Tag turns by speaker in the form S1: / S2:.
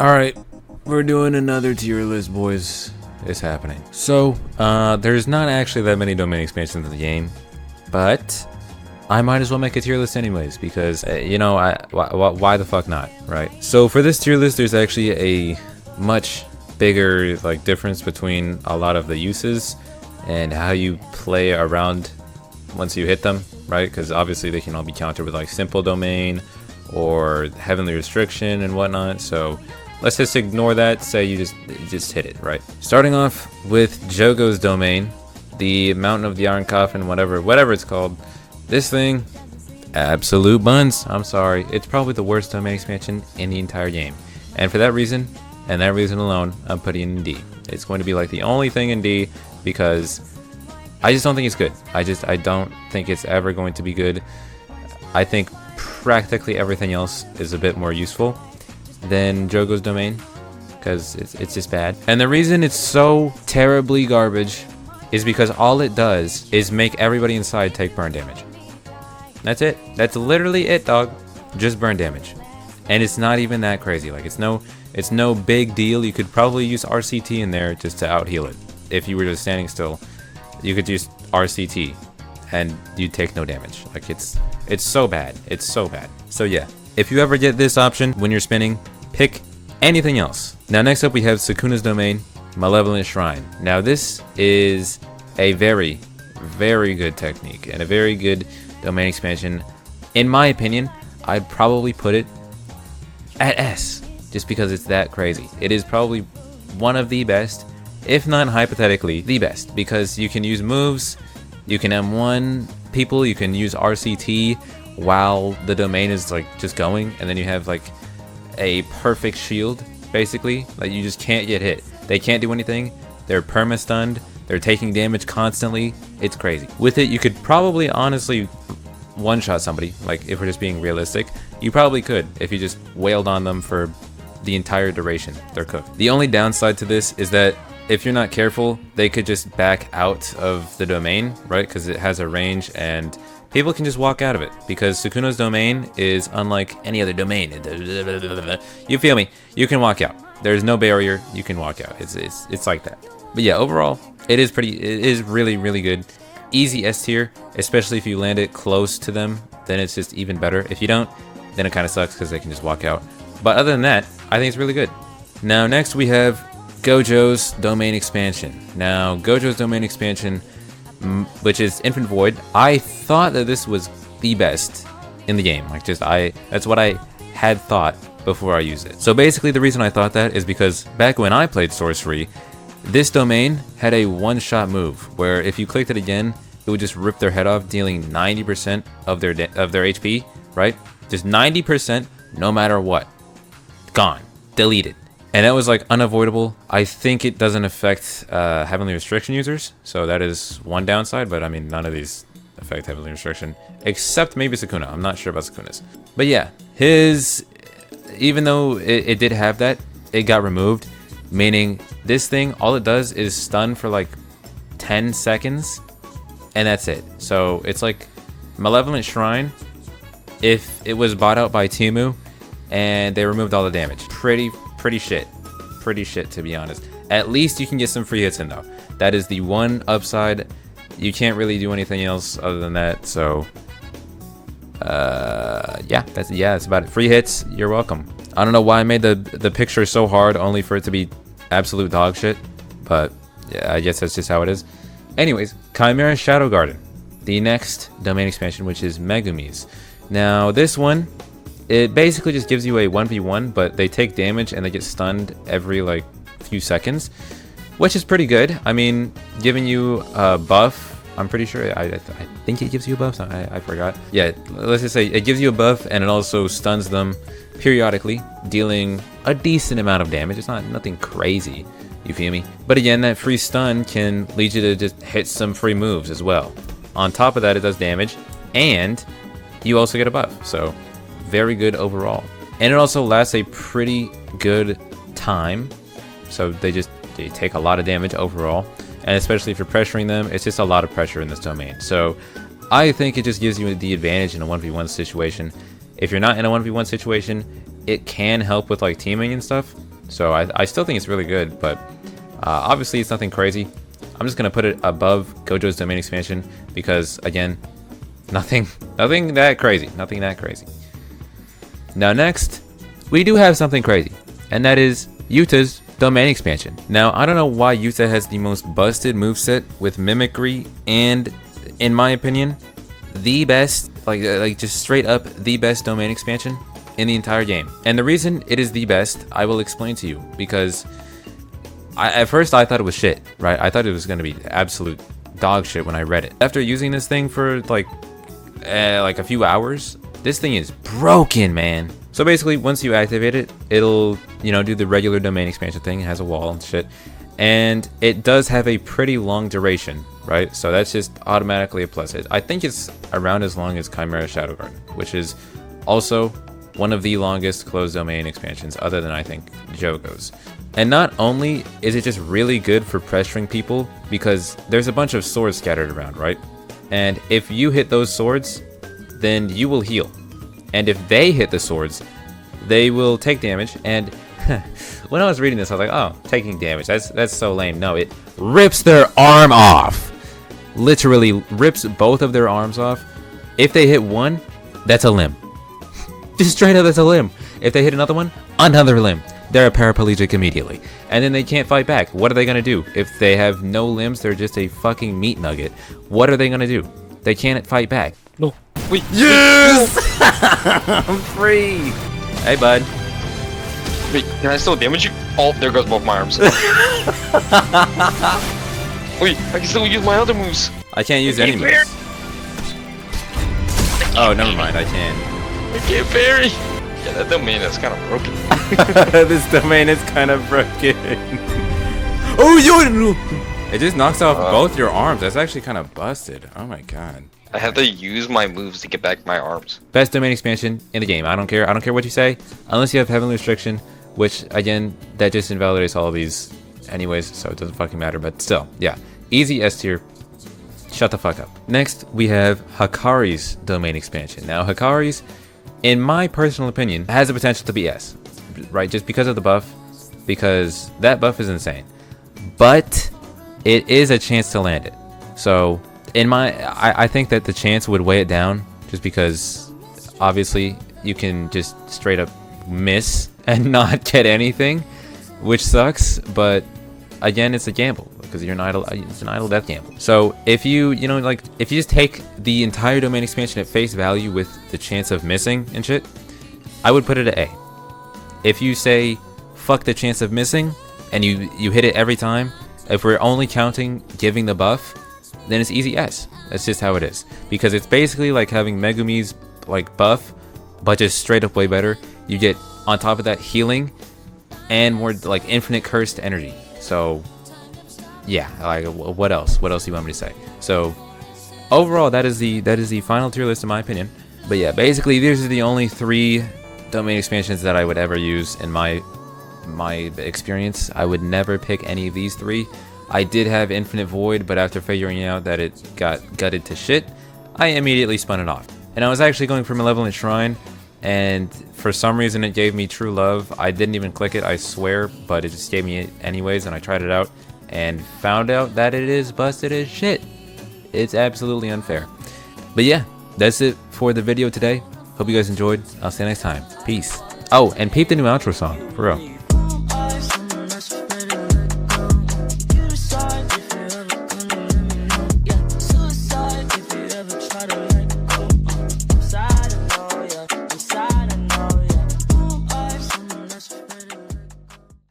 S1: Alright, we're doing another tier list, boys. It's happening. So, there's not actually that many domain expansions in the game, but I might as well make a tier list anyways, because, why the fuck not, right? So for this tier list, there's actually a much bigger, difference between a lot of the uses and how you play around once you hit them, right? Because obviously they can all be countered with, simple domain or heavenly restriction and whatnot, so let's just ignore that, say you just hit it, right? Starting off with Jogo's domain, the Mountain of the Iron Coffin, whatever it's called. This thing, absolute buns. I'm sorry. It's probably the worst domain expansion in the entire game. And for that reason, and that reason alone, I'm putting it in D. It's going to be the only thing in D because I just don't think it's good. I don't think it's ever going to be good. I think practically everything else is a bit more useful than Jogo's domain, because it's just bad. And the reason it's so terribly garbage is because all it does is make everybody inside take burn damage. That's it. That's literally it, dog. Just burn damage. And it's not even that crazy. It's no big deal. You could probably use RCT in there just to out heal it. If you were just standing still, you could use RCT and you'd take no damage. It's so bad. It's so bad. So yeah, if you ever get this option when you're spinning, pick anything else. Now next up we have Sukuna's domain, Malevolent Shrine. Now this is a very, very good technique and a very good domain expansion. In my opinion, I'd probably put it at S, just because it's that crazy. It is probably one of the best, if not hypothetically the best, because you can use moves, you can M1 people, you can use RCT while the domain is just going, and then you have a perfect shield basically. You just can't get hit. They can't do anything. They're perma stunned. They're taking damage constantly. It's crazy. With it, you could probably honestly one-shot somebody. If we're just being realistic, you probably could if you just wailed on them for the entire duration. They're cooked. The only downside to this is that if you're not careful, they could just back out of the domain, right? Because it has a range and people can just walk out of it, because Sukuna's domain is unlike any other domain. You feel me? You can walk out. There's no barrier. You can walk out. It's like that. But yeah, overall, it is really, really good. Easy S tier, especially if you land it close to them, then it's just even better. If you don't, then it kind of sucks because they can just walk out. But other than that, I think it's really good. Now next we have Gojo's domain expansion. Now Gojo's domain expansion, which is Infinite Void, I thought that this was the best in the game. That's what I had thought before I used it. So basically the reason I thought that is because back when I played Sorcery, this domain had a one-shot move where if you clicked it again, it would just rip their head off, dealing 90% of their HP, right? Just 90%, no matter what. Gone. Deleted. And that was unavoidable. I think it doesn't affect heavenly restriction users, so that is one downside, but I mean none of these affect heavenly restriction except maybe Sukuna. I'm not sure about Sukuna's. But yeah, even though it did have that, it got removed, meaning this thing, all it does is stun for 10 seconds and that's it. So it's Malevolent Shrine if it was bought out by Temu and they removed all the damage. Pretty shit, to be honest. At least you can get some free hits in though. That is the one upside. You can't really do anything else other than that. So that's about it. Free hits, you're welcome. I don't know why I made the picture so hard only for it to be absolute dog shit, but yeah, I guess that's just how it is. Anyways, Chimera Shadow Garden, the next domain expansion, which is Megumi's. Now this one, it basically just gives you a 1v1, but they take damage and they get stunned every few seconds, which is pretty good. I mean, giving you a buff, I'm pretty sure, I think it gives you a buff, I forgot. Yeah, let's just say it gives you a buff and it also stuns them periodically, dealing a decent amount of damage. It's nothing crazy, you feel me? But again, that free stun can lead you to just hit some free moves as well. On top of that, it does damage and you also get a buff, so very good overall. And it also lasts a pretty good time, so they take a lot of damage overall, and especially if you're pressuring them, it's just a lot of pressure in this domain. So I think it just gives you the advantage in a 1v1 situation. If you're not in a 1v1 situation, it can help with teaming and stuff, So I still think it's really good, but obviously it's nothing crazy. I'm just gonna put it above Gojo's domain expansion because, again, nothing that crazy. Nothing that crazy. Now next, we do have something crazy, and that is Yuta's domain expansion. Now, I don't know why Yuta has the most busted moveset with mimicry and, in my opinion, the best, like just straight up the best domain expansion in the entire game. And the reason it is the best, I will explain to you, because at first I thought it was shit, right? I thought it was going to be absolute dog shit when I read it. After using this thing for like a few hours, this thing is broken, man. So basically, once you activate it, it'll, you know, do the regular domain expansion thing. It has a wall and shit. And it does have a pretty long duration, right? So that's just automatically a plus. I think it's around as long as Chimera Shadow Garden, which is also one of the longest closed domain expansions, other than, I think, Jogo's. And not only is it just really good for pressuring people, because there's a bunch of swords scattered around, right? And if you hit those swords, then you will heal. And if they hit the swords, they will take damage. And when I was reading this, I was like, oh, taking damage, that's so lame. No, it rips their arm off. Literally rips both of their arms off. If they hit one, that's a limb. Just straight up, that's a limb. If they hit another one, another limb. They're a paraplegic immediately. And then they can't fight back. What are they gonna do? If they have no limbs, they're just a fucking meat nugget. What are they gonna do? They can't fight back.
S2: No. Wait.
S1: Yes! I'm free! Hey, bud.
S2: Wait, can I still damage you? Oh, there goes both my arms. Wait, I can still use my other moves.
S1: I can't use any moves. Oh, never mind, I can.
S2: I can't parry. Yeah, that domain is kind of broken.
S1: This domain is kind of broken. Oh, yo! It just knocks off both your arms. That's actually kind of busted. Oh my god.
S2: I have to use my moves to get back my arms.
S1: Best domain expansion in the game. I don't care. I don't care what you say, unless you have Heavenly Restriction, which again, that just invalidates all of these, anyways. So it doesn't fucking matter. But still, yeah, easy S tier. Shut the fuck up. Next, we have Hakari's domain expansion. Now, Hakari's, in my personal opinion, has the potential to be S, right? Just because of the buff, because that buff is insane. But it is a chance to land it. So I think that the chance would weigh it down, just because obviously you can just straight up miss and not get anything, which sucks. But again, it's a gamble because you're an idle. It's an idle death gamble. So if you if you just take the entire domain expansion at face value with the chance of missing and shit, I would put it at A. If you say fuck the chance of missing and you hit it every time, if we're only counting giving the buff, then it's easy S. That's just how it is. Because it's basically like having Megumi's like buff, but just straight up way better. You get on top of that healing and more like infinite cursed energy. So yeah, like what else? What else do you want me to say? So overall, that is the final tier list in my opinion. But yeah, basically these are the only 3 domain expansions that I would ever use in my experience. I would never pick any of these 3. I did have Infinite Void, but after figuring out that it got gutted to shit, I immediately spun it off. And I was actually going for Malevolent Shrine, and for some reason it gave me True Love. I didn't even click it, I swear, but it just gave me it anyways, and I tried it out, and found out that it is busted as shit. It's absolutely unfair. But yeah, that's it for the video today. Hope you guys enjoyed. I'll see you next time. Peace. Oh, and peep the new outro song, for real.